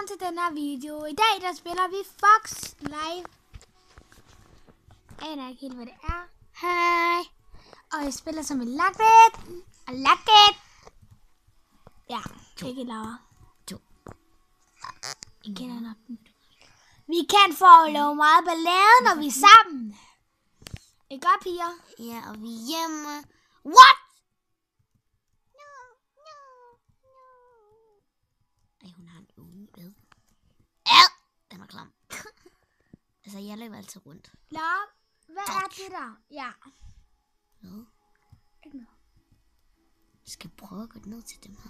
velkommen til den her video. I dag der spiller vi Fox Live. Jeg aner ikke helt hvad det er. Hej. Og jeg spiller som en Lockit. Og Lockit. Ja, ikke Laura. I kender nok den. Vi kan få lov meget ballade, når vi er sammen. Ikke godt, piger? Ja, og vi er hjemme. What? Hun har en unge ved. Den er klam. Altså, jeg løber altid rundt. Laura, hvad er det der? Ja. Hvad? Ikke noget. Jeg skal prøve at gå ned til dem her.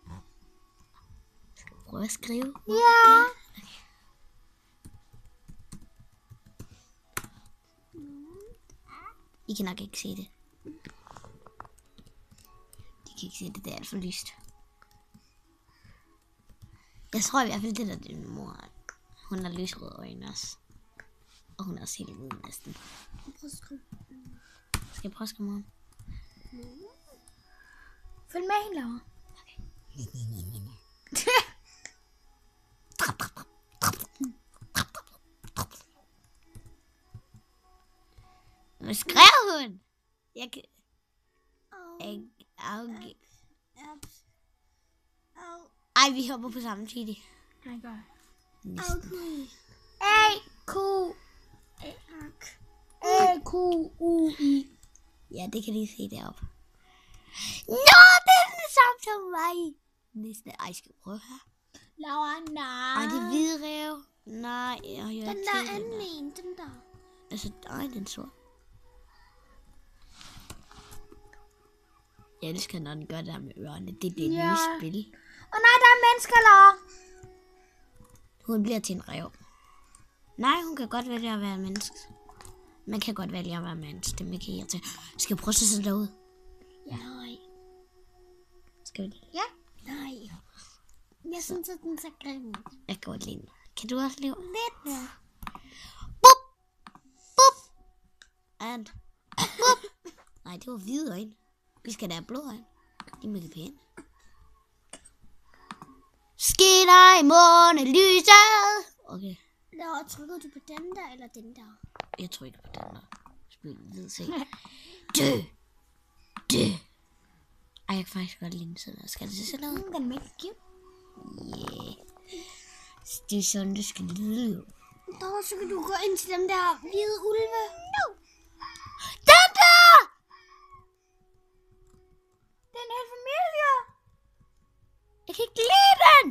Jeg skal prøve at skrive. Ja. Okay. I kan nok ikke se det. De kan ikke se det, det er alt for lyst. Jeg tror i hvert fald, det der din mor. Hun har lysrøde øjne også. Og hun er også helt hvid næsten. Skal jeg prøve at skrive om? Følg med hende, Laura. Hvad skrev hun? Jeg kan... Ej, vi hopper på samme tid. Nej, gør. Næsten. A-Q-U-I. Ja, det kan de se deroppe. Nå, det er det samme som mig. Næsten. Ej, skal vi prøve her? Laura, nej. Ej, det er hvide ræv. Nej, jeg den der anden en, den der. Altså, ej, den sort. Jeg elsker, når den gør det der med ørerne. Det er det nye spil. Og nej, der er mennesker, Laura. Hun bliver til en ræv. Nej, hun kan godt vælge at være menneske. Man kan godt vælge at være menneske. Det kan jeg til. Skal vi prøve at se derud? Ja. Nej. Skal vi? Ja. Nej. Jeg synes, at den er så grim. Jeg kan godt lide den. Kan du også lide? Lidt. Ja. Bup! Bup! And... Bup! Nej, det var hvide øjne. Vi skal da have blå øjne. De er mega pæne. Skinner i månelyset. Okay. Laura, trykker du på den der eller den der? Jeg tror ikke på den der. Spil ved se. Dø! Dø! Ej, jeg kan faktisk godt lide den sådan. Skal det se sådan noget? Den make it cute. Yeah. Det er sådan, det skal lyde. Laura, så kan du gå ind til dem der hvide ulve. No! Den der! Det er en hel familie. Jeg kan ikke lide den!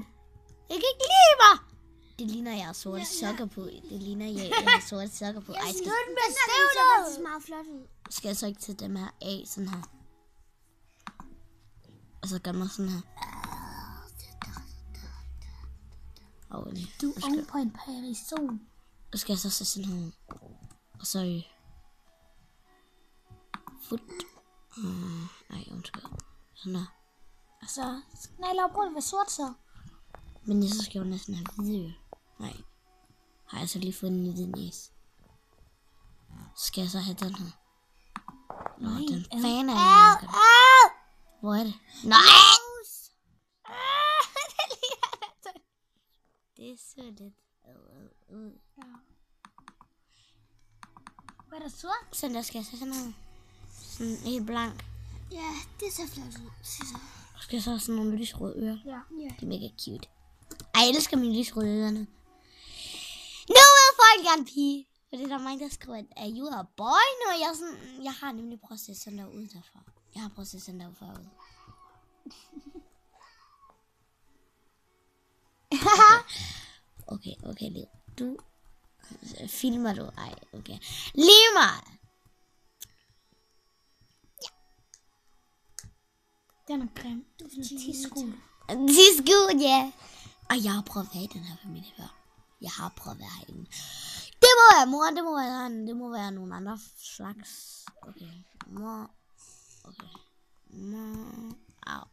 Jeg kan ikke lide mig! Det ligner, jeg har sorte sokker på. Det ligner, jeg har sorte sokker på. Ej, den ser faktisk meget flot ud. Skal jeg så ikke tage dem her af, sådan her? Og så gør man sådan her. Du er oven på en parison. Og skal jeg så se sådan her. Og så... Fut. Nej, undskyld. Sådan her. Og så... Nej, Laura, prøv at være sort så. Men så skal jeg jo næsten have hvide. Nej. Har jeg så lige fået en lille næse. Så skal jeg så have den her. Nå, den fan er den. Hvor er det? Nej! Det er så lidt. Ja. Hvad er der sort? Sådan der skal jeg så sådan her. Sådan helt blank. Ja, det ser flot ud. Og skal jeg så have sådan nogle lysrøde ører. Ja. Det er mega cute. Ej, jeg elsker mine lysrøde ører nu. Nu vil folk gerne pige. For det er der mange, der skriver, at er you a boy? Nu jeg sådan, jeg har nemlig prøvet at se sådan der ud derfra. Jeg har prøvet at se sådan der ud forud. Okay, Liv. Du filmer du? Ej, okay. Lige meget. Den er grim. Du er sådan tidskud. Tidskud, ja. Og jeg har prøvet at være i den her familie før. Jeg har prøvet at være herinde. Det må være mor, det må være nogle andre slags. Okay, mor. Okay, mor. Au.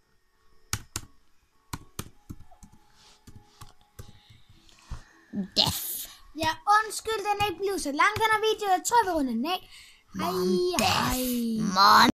Death. Ja, undskyld, den er ikke blevet så lang, den her video. Jeg tror, vi runder den af. Mom, death. Mom.